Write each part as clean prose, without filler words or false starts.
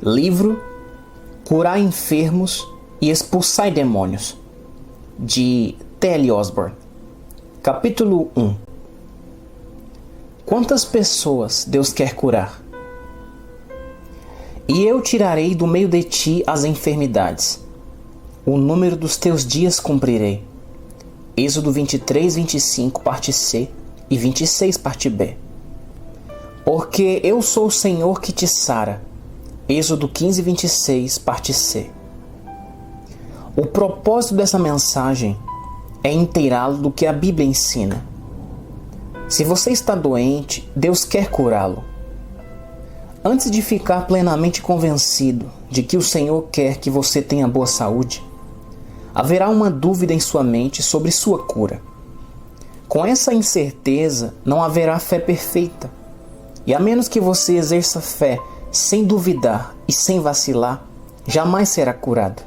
Livro Curar Enfermos e Expulsar Demônios, de T.L. Osborne. Capítulo 1. Quantas pessoas Deus quer curar? E eu tirarei do meio de ti as enfermidades. O número dos teus dias cumprirei. Êxodo 23, 25, parte C, e 26, parte B. Porque eu sou o Senhor que te sara. Êxodo 15, 26, parte C. O propósito dessa mensagem é inteirá-lo do que a Bíblia ensina. Se você está doente, Deus quer curá-lo. Antes de ficar plenamente convencido de que o Senhor quer que você tenha boa saúde, haverá uma dúvida em sua mente sobre sua cura. Com essa incerteza, não haverá fé perfeita. E a menos que você exerça fé sem duvidar e sem vacilar, jamais será curado.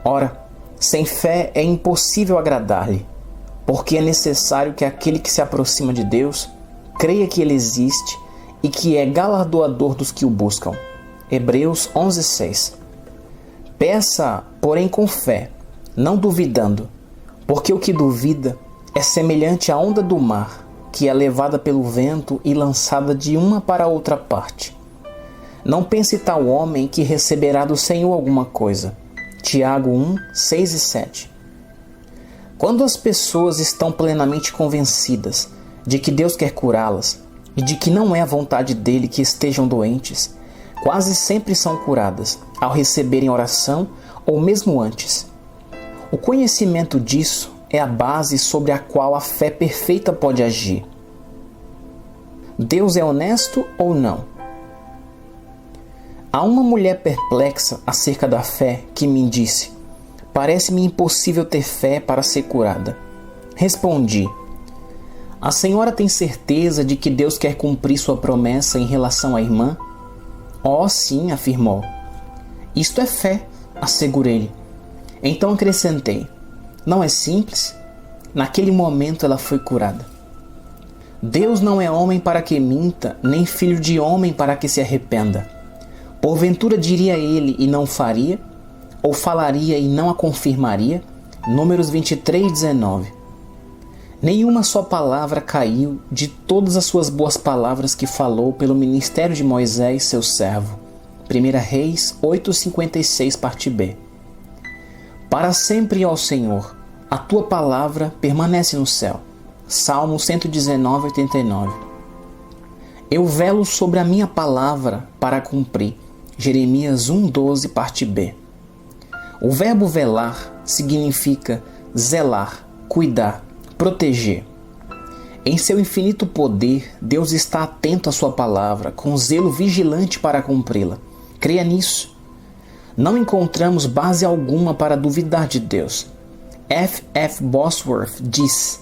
Ora, sem fé é impossível agradar-lhe, porque é necessário que aquele que se aproxima de Deus creia que Ele existe e que é galardoador dos que o buscam. Hebreus 11:6. Peça, porém, com fé, não duvidando, porque o que duvida é semelhante à onda do mar, que é levada pelo vento e lançada de uma para outra parte. Não pense tal homem que receberá do Senhor alguma coisa. Tiago 1, 6 e 7. Quando as pessoas estão plenamente convencidas de que Deus quer curá-las e de que não é a vontade dele que estejam doentes, quase sempre são curadas ao receberem oração ou mesmo antes. O conhecimento disso é a base sobre a qual a fé perfeita pode agir. Deus é honesto ou não? Há uma mulher perplexa acerca da fé que me disse: parece-me impossível ter fé para ser curada. Respondi: a senhora tem certeza de que Deus quer cumprir sua promessa em relação à irmã? Oh, sim, afirmou. Isto é fé, assegurei-lhe. Então acrescentei: não é simples? Naquele momento ela foi curada. Deus não é homem para que minta, nem filho de homem para que se arrependa. Porventura diria ele e não faria? Ou falaria e não a confirmaria? Números 23, 19. Nenhuma só palavra caiu de todas as suas boas palavras que falou pelo ministério de Moisés, seu servo. 1 Reis 8:56, parte B. Para sempre, ó Senhor, a tua palavra permanece no céu. Salmo 119, 89. Eu velo sobre a minha palavra para cumprir. Jeremias 1:12, parte B. O verbo velar significa zelar, cuidar, proteger. Em seu infinito poder, Deus está atento à sua palavra, com zelo vigilante para cumpri-la. Creia nisso. Não encontramos base alguma para duvidar de Deus. F. Bosworth diz: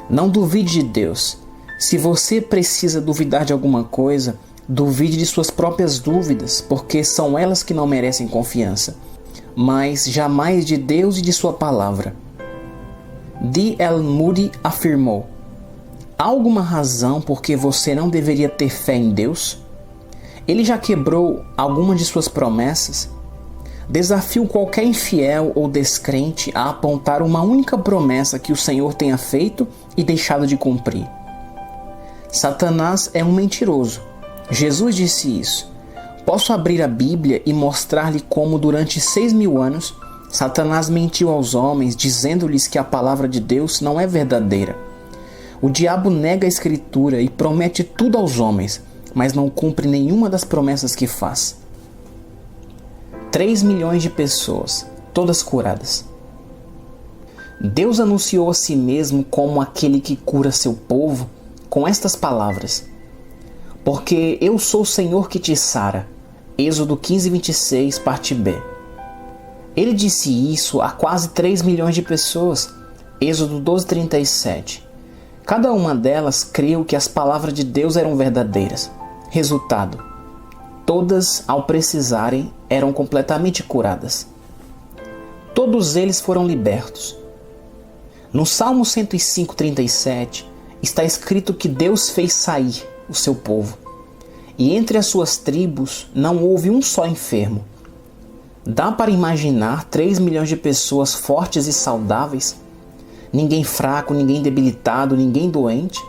não duvide de Deus. Se você precisa duvidar de alguma coisa, duvide de suas próprias dúvidas, porque são elas que não merecem confiança, mas jamais de Deus e de sua palavra. D.L. Moody afirmou: há alguma razão por que você não deveria ter fé em Deus? Ele já quebrou alguma de suas promessas? Desafio qualquer infiel ou descrente a apontar uma única promessa que o Senhor tenha feito e deixado de cumprir. Satanás é um mentiroso. Jesus disse isso. Posso abrir a Bíblia e mostrar-lhe como durante 6.000 anos Satanás mentiu aos homens, dizendo-lhes que a palavra de Deus não é verdadeira. O diabo nega a Escritura e promete tudo aos homens, mas não cumpre nenhuma das promessas que faz. 3 milhões de pessoas, todas curadas. Deus anunciou a si mesmo como aquele que cura seu povo com estas palavras: porque eu sou o Senhor que te sara. Êxodo 15, 26, parte B. Ele disse isso a quase 3 milhões de pessoas. Êxodo 12, 37. Cada uma delas creu que as palavras de Deus eram verdadeiras. Resultado: todas, ao precisarem, eram completamente curadas. Todos eles foram libertos. No Salmo 105, 37, está escrito que Deus fez sair o seu povo. e entre as suas tribos não houve um só enfermo. Dá para imaginar 3 milhões de pessoas fortes e saudáveis? Ninguém fraco, ninguém debilitado, ninguém doente?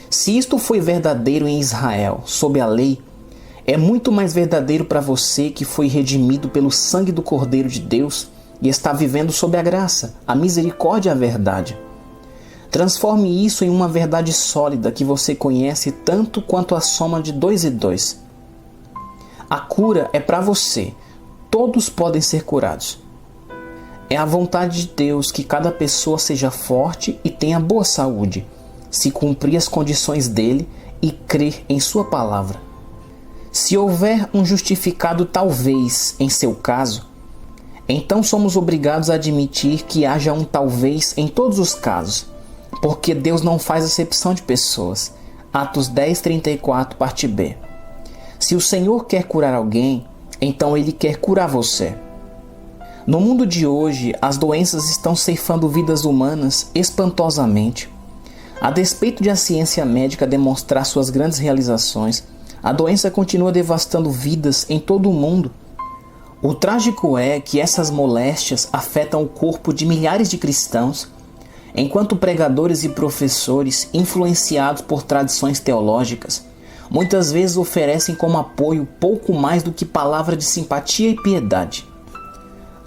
Se isto foi verdadeiro em Israel, sob a lei, é muito mais verdadeiro para você que foi redimido pelo sangue do Cordeiro de Deus e está vivendo sob a graça, a misericórdia e a verdade. Transforme isso em uma verdade sólida que você conhece tanto quanto a soma de 2 e 2. A cura é para você. Todos podem ser curados. É a vontade de Deus que cada pessoa seja forte e tenha boa saúde, se cumprir as condições dele e crer em sua palavra. Se houver um justificado talvez em seu caso, então somos obrigados a admitir que haja um talvez em todos os casos, porque Deus não faz acepção de pessoas. Atos 10:34, parte B. Se o Senhor quer curar alguém, então Ele quer curar você. No mundo de hoje, as doenças estão ceifando vidas humanas espantosamente. A despeito de a ciência médica demonstrar suas grandes realizações, a doença continua devastando vidas em todo o mundo. O trágico é que essas moléstias afetam o corpo de milhares de cristãos, enquanto pregadores e professores, influenciados por tradições teológicas, muitas vezes oferecem como apoio pouco mais do que palavra de simpatia e piedade.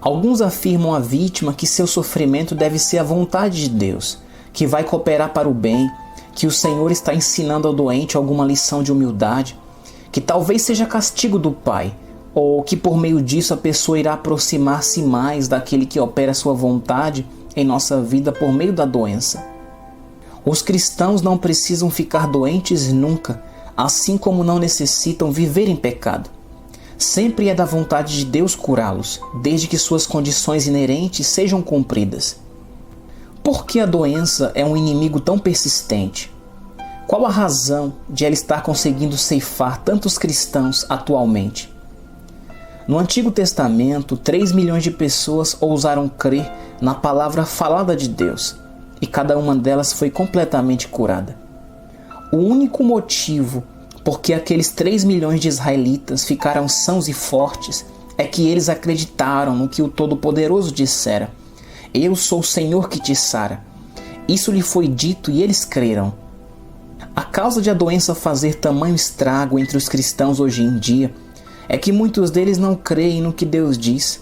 Alguns afirmam à vítima que seu sofrimento deve ser a vontade de Deus, que vai cooperar para o bem, que o Senhor está ensinando ao doente alguma lição de humildade, que talvez seja castigo do Pai, ou que por meio disso a pessoa irá aproximar-se mais daquele que opera sua vontade em nossa vida por meio da doença. Os cristãos não precisam ficar doentes nunca, assim como não necessitam viver em pecado. Sempre é da vontade de Deus curá-los, desde que suas condições inerentes sejam cumpridas. Por que a doença é um inimigo tão persistente? Qual a razão de ela estar conseguindo ceifar tantos cristãos atualmente? No Antigo Testamento, 3 milhões de pessoas ousaram crer na palavra falada de Deus, e cada uma delas foi completamente curada. O único motivo por que aqueles 3 milhões de israelitas ficaram sãos e fortes é que eles acreditaram no que o Todo-Poderoso dissera: Eu sou o Senhor que te sara. Isso lhe foi dito e eles creram. A causa de a doença fazer tamanho estrago entre os cristãos hoje em dia é que muitos deles não creem no que Deus diz.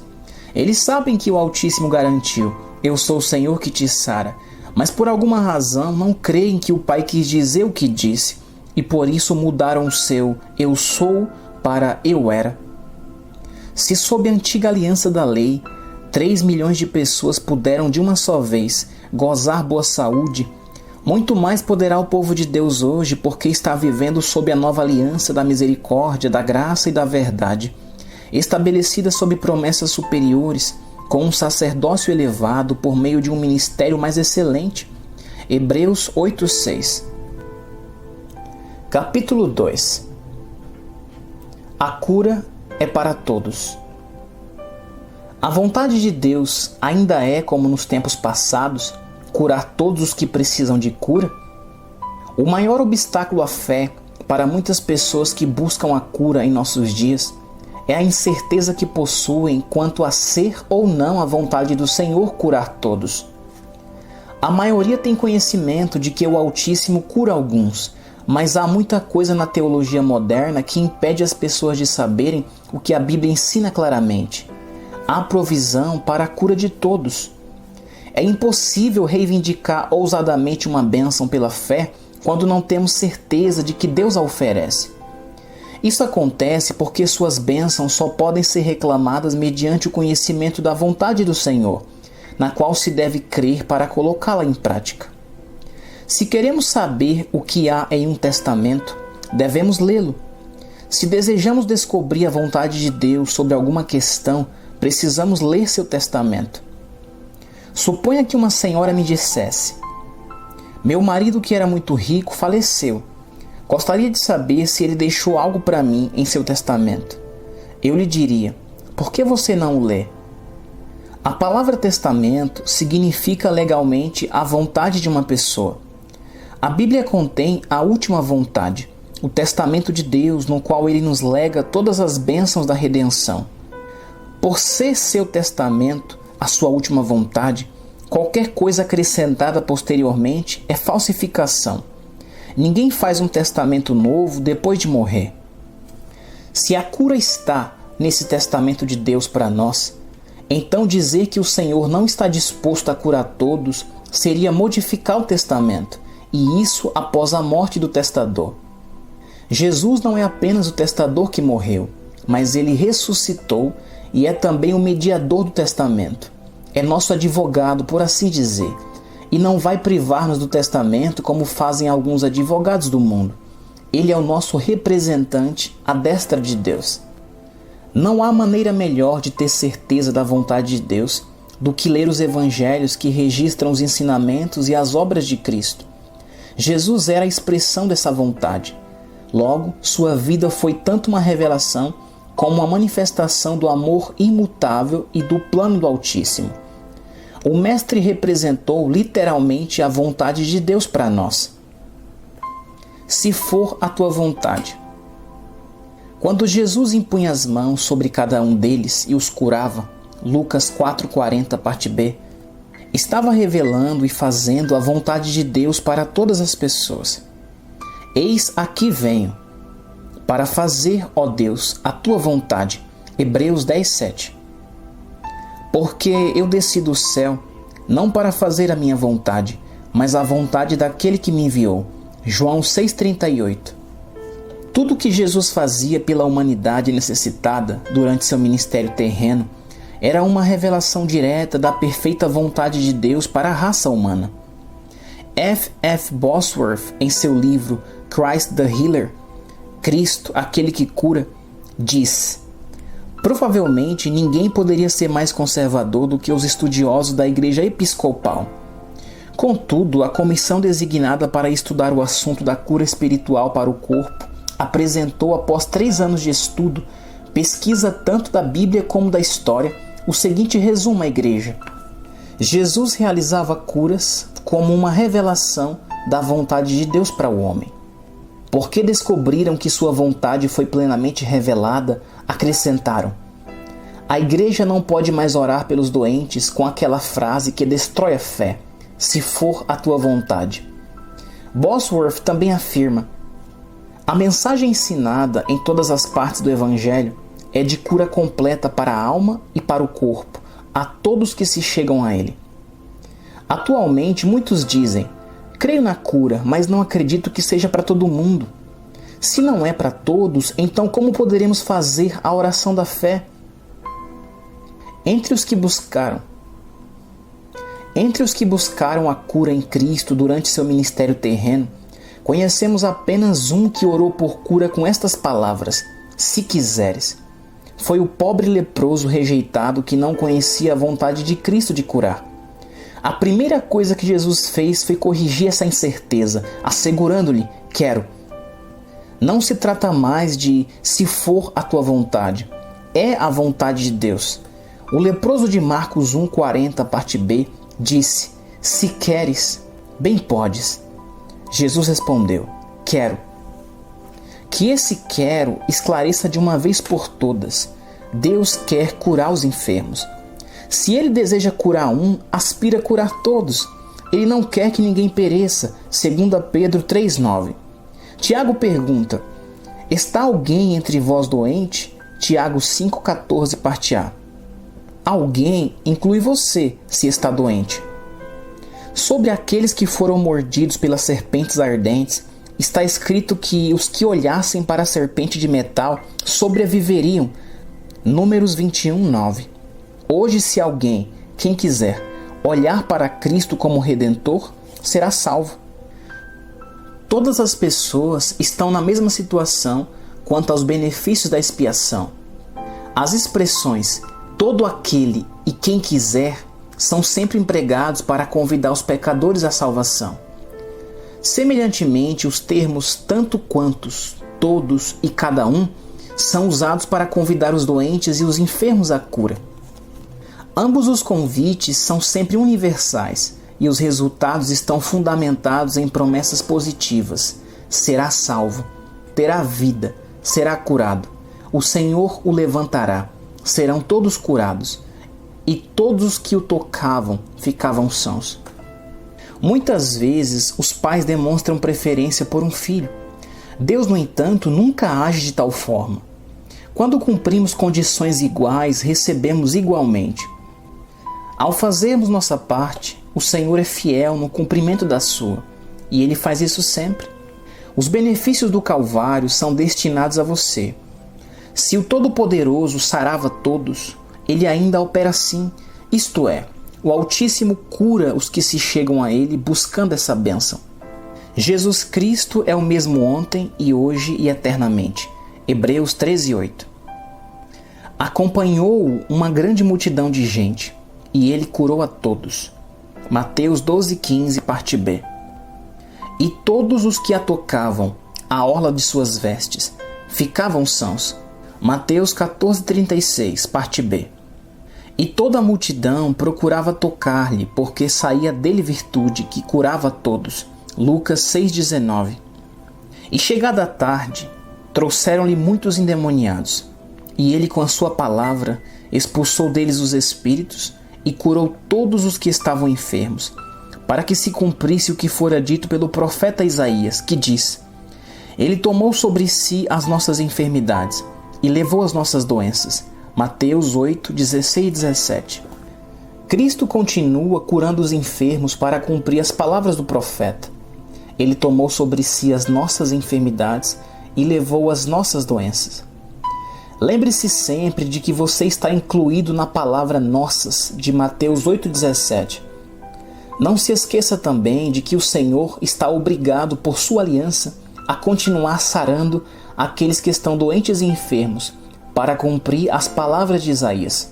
Eles sabem que o Altíssimo garantiu: Eu sou o Senhor que te sara, mas por alguma razão não creem que o Pai quis dizer o que disse, e por isso mudaram o seu eu sou para eu era. Se sob a antiga aliança da lei, 3 milhões de pessoas puderam de uma só vez gozar boa saúde, muito mais poderá o povo de Deus hoje, porque está vivendo sob a nova aliança da misericórdia, da graça e da verdade, estabelecida sob promessas superiores, com um sacerdócio elevado por meio de um ministério mais excelente. Hebreus 8:6. Capítulo 2. A cura é para todos. A vontade de Deus ainda é, como nos tempos passados, curar todos os que precisam de cura? O maior obstáculo à fé para muitas pessoas que buscam a cura em nossos dias é a incerteza que possuem quanto a ser ou não a vontade do Senhor curar todos. A maioria tem conhecimento de que o Altíssimo cura alguns, mas há muita coisa na teologia moderna que impede as pessoas de saberem o que a Bíblia ensina claramente: há provisão para a cura de todos. É impossível reivindicar ousadamente uma bênção pela fé quando não temos certeza de que Deus a oferece. Isso acontece porque suas bênçãos só podem ser reclamadas mediante o conhecimento da vontade do Senhor, na qual se deve crer para colocá-la em prática. Se queremos saber o que há em um testamento, devemos lê-lo. Se desejamos descobrir a vontade de Deus sobre alguma questão, precisamos ler seu testamento. Suponha que uma senhora me dissesse: Meu marido, que era muito rico, faleceu. Gostaria de saber se ele deixou algo para mim em seu testamento. Eu lhe diria: Por que você não o lê? A palavra testamento significa legalmente a vontade de uma pessoa. A Bíblia contém a última vontade, o testamento de Deus, no qual ele nos lega todas as bênçãos da redenção. Por ser seu testamento a sua última vontade, qualquer coisa acrescentada posteriormente é falsificação. Ninguém faz um testamento novo depois de morrer. Se a cura está nesse testamento de Deus para nós, então dizer que o Senhor não está disposto a curar todos seria modificar o testamento, e isso após a morte do testador. Jesus não é apenas o testador que morreu, mas ele ressuscitou e é também o mediador do testamento. É nosso advogado, por assim dizer, e não vai privar-nos do testamento como fazem alguns advogados do mundo. Ele é o nosso representante à destra de Deus. Não há maneira melhor de ter certeza da vontade de Deus do que ler os evangelhos que registram os ensinamentos e as obras de Cristo. Jesus era a expressão dessa vontade. Logo, sua vida foi tanto uma revelação como uma manifestação do amor imutável e do plano do Altíssimo. O Mestre representou literalmente a vontade de Deus para nós. Se for a tua vontade. Quando Jesus impunha as mãos sobre cada um deles e os curava, Lucas 4,40, parte B, estava revelando e fazendo a vontade de Deus para todas as pessoas. Eis aqui venho, para fazer, ó Deus, a tua vontade. Hebreus 10,7. Porque eu desci do céu, não para fazer a minha vontade, mas a vontade daquele que me enviou. João 6,38. Tudo que Jesus fazia pela humanidade necessitada durante seu ministério terreno era uma revelação direta da perfeita vontade de Deus para a raça humana. F. F. Bosworth, em seu livro Christ the Healer, Cristo, aquele que cura, diz: provavelmente ninguém poderia ser mais conservador do que os estudiosos da Igreja Episcopal. Contudo, a comissão designada para estudar o assunto da cura espiritual para o corpo apresentou, após 3 anos de estudo, pesquisa tanto da Bíblia como da história, o seguinte resumo à Igreja: Jesus realizava curas como uma revelação da vontade de Deus para o homem. Porque descobriram que sua vontade foi plenamente revelada, acrescentaram: a Igreja não pode mais orar pelos doentes com aquela frase que destrói a fé: se for a tua vontade. Bosworth também afirma: a mensagem ensinada em todas as partes do Evangelho é de cura completa para a alma e para o corpo, a todos que se chegam a ele. Atualmente, muitos dizem: creio na cura, mas não acredito que seja para todo mundo. Se não é para todos, então como poderemos fazer a oração da fé? Entre os que buscaram a cura em Cristo durante seu ministério terreno, conhecemos apenas um que orou por cura com estas palavras: se quiseres. Foi o pobre leproso rejeitado que não conhecia a vontade de Cristo de curar. A primeira coisa que Jesus fez foi corrigir essa incerteza, assegurando-lhe: quero. Não se trata mais de se for a tua vontade. É a vontade de Deus. O leproso de Marcos 1,40, parte B, disse: se queres, bem podes. Jesus respondeu: quero. Que esse quero esclareça de uma vez por todas. Deus quer curar os enfermos. Se ele deseja curar um, aspira a curar todos. Ele não quer que ninguém pereça, 2 Pedro 3,9. Tiago pergunta: está alguém entre vós doente? Tiago 5,14, parte A. Alguém inclui você, se está doente. Sobre aqueles que foram mordidos pelas serpentes ardentes, está escrito que os que olhassem para a serpente de metal sobreviveriam. Números 21:9. Hoje, se alguém, quem quiser, olhar para Cristo como Redentor, será salvo. Todas as pessoas estão na mesma situação quanto aos benefícios da expiação. As expressões todo aquele e quem quiser são sempre empregados para convidar os pecadores à salvação. Semelhantemente, os termos tanto quantos, todos e cada um são usados para convidar os doentes e os enfermos à cura. Ambos os convites são sempre universais e os resultados estão fundamentados em promessas positivas. Será salvo. terá vida, será curado. O Senhor o levantará, serão todos curados, e todos os que o tocavam ficavam sãos. Muitas vezes os pais demonstram preferência por um filho. Deus, no entanto, nunca age de tal forma. Quando cumprimos condições iguais, recebemos igualmente. Ao fazermos nossa parte, o Senhor é fiel no cumprimento da sua, e Ele faz isso sempre. Os benefícios do Calvário são destinados a você. Se o Todo-Poderoso sarava todos, Ele ainda opera assim, isto é, o Altíssimo cura os que se chegam a Ele buscando essa bênção. Jesus Cristo é o mesmo ontem e hoje e eternamente. Hebreus 13:8. Acompanhou-o uma grande multidão de gente, e ele curou a todos. Mateus 12:15, parte B. E todos os que a tocavam, a orla de suas vestes, ficavam sãos. Mateus 14:36, parte B. E toda a multidão procurava tocar-lhe, porque saía dele virtude que curava a todos. Lucas 6:19. E chegada a tarde, trouxeram-lhe muitos endemoniados, e ele com a sua palavra expulsou deles os espíritos e curou todos os que estavam enfermos, para que se cumprisse o que fora dito pelo profeta Isaías, que diz: Ele tomou sobre si as nossas enfermidades e levou as nossas doenças. Mateus 8:16 e 17. Cristo continua curando os enfermos para cumprir as palavras do profeta. Ele tomou sobre si as nossas enfermidades e levou as nossas doenças. Lembre-se sempre de que você está incluído na palavra nossas, de Mateus 8,17. Não se esqueça também de que o Senhor está obrigado, por sua aliança, a continuar sarando aqueles que estão doentes e enfermos, para cumprir as palavras de Isaías.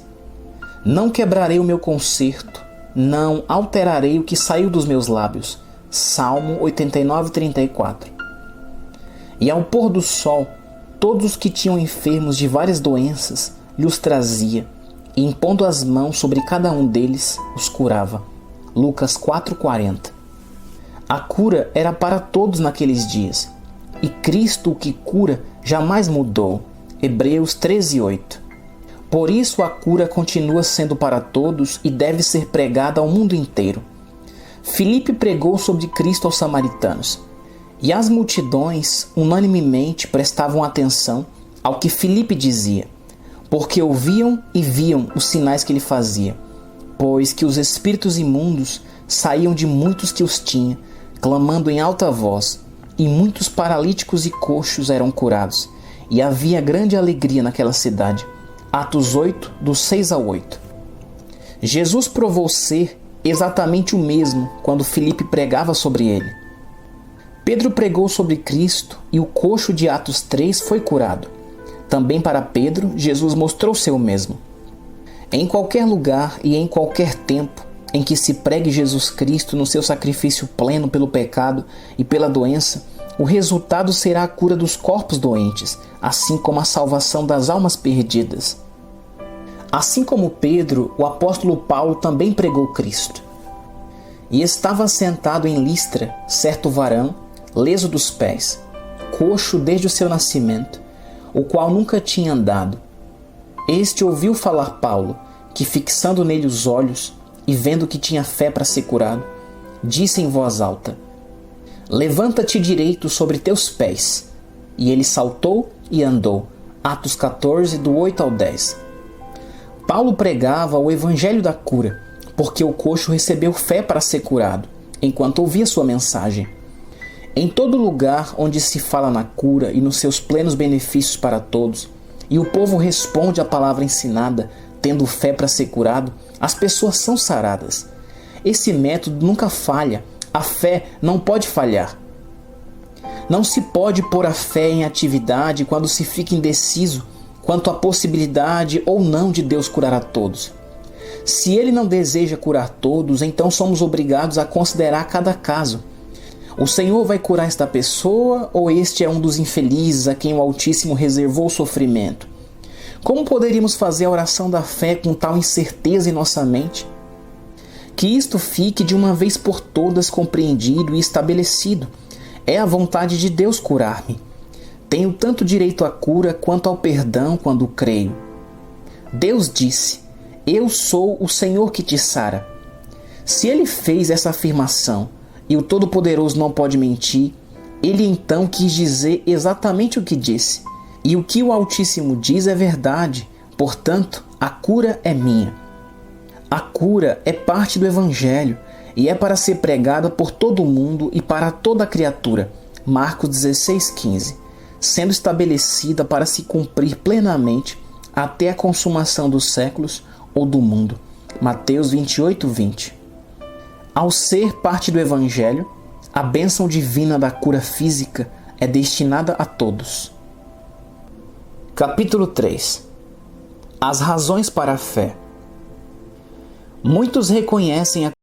Não quebrarei o meu concerto, não alterarei o que saiu dos meus lábios. Salmo 89:34. E ao pôr do sol, todos os que tinham enfermos de várias doenças lhes trazia, e impondo as mãos sobre cada um deles, os curava. Lucas 4:40. A cura era para todos naqueles dias, e Cristo, o que cura, jamais mudou. Hebreus 13:8. Por isso a cura continua sendo para todos e deve ser pregada ao mundo inteiro. Filipe pregou sobre Cristo aos samaritanos, e as multidões unanimemente prestavam atenção ao que Filipe dizia, porque ouviam e viam os sinais que ele fazia, pois que os espíritos imundos saíam de muitos que os tinham, clamando em alta voz, e muitos paralíticos e coxos eram curados, e havia grande alegria naquela cidade. Atos 8, do 6 ao 8. Jesus provou ser exatamente o mesmo quando Filipe pregava sobre ele. Pedro pregou sobre Cristo e o coxo de Atos 3 foi curado. Também para Pedro, Jesus mostrou ser o mesmo. Em qualquer lugar e em qualquer tempo em que se pregue Jesus Cristo no seu sacrifício pleno pelo pecado e pela doença, o resultado será a cura dos corpos doentes, assim como a salvação das almas perdidas. Assim como Pedro, o apóstolo Paulo também pregou Cristo. E estava sentado em Listra certo varão, leso dos pés, coxo desde o seu nascimento, o qual nunca tinha andado. Este ouviu falar Paulo, que fixando nele os olhos e vendo que tinha fé para ser curado, disse em voz alta: Levanta-te direito sobre teus pés. E ele saltou e andou. Atos 14, do 8 ao 10. Paulo pregava o evangelho da cura, porque o coxo recebeu fé para ser curado, enquanto ouvia sua mensagem. Em todo lugar onde se fala na cura e nos seus plenos benefícios para todos, e o povo responde à palavra ensinada, tendo fé para ser curado, as pessoas são saradas. Esse método nunca falha, a fé não pode falhar. Não se pode pôr a fé em atividade quando se fica indeciso quanto à possibilidade ou não de Deus curar a todos. Se Ele não deseja curar todos, então somos obrigados a considerar cada caso. O Senhor vai curar esta pessoa ou este é um dos infelizes a quem o Altíssimo reservou o sofrimento? Como poderíamos fazer a oração da fé com tal incerteza em nossa mente? Que isto fique de uma vez por todas compreendido e estabelecido. É a vontade de Deus curar-me. Tenho tanto direito à cura quanto ao perdão quando creio. Deus disse: Eu sou o Senhor que te sara. Se ele fez essa afirmação e o Todo-Poderoso não pode mentir, ele então quis dizer exatamente o que disse. E o que o Altíssimo diz é verdade, portanto, a cura é minha. A cura é parte do Evangelho e é para ser pregada por todo mundo e para toda criatura. Marcos 16,15, sendo estabelecida para se cumprir plenamente até a consumação dos séculos ou do mundo. Mateus 28:20. Ao ser parte do Evangelho, a bênção divina da cura física é destinada a todos. Capítulo 3. As razões para a fé. Muitos reconhecem a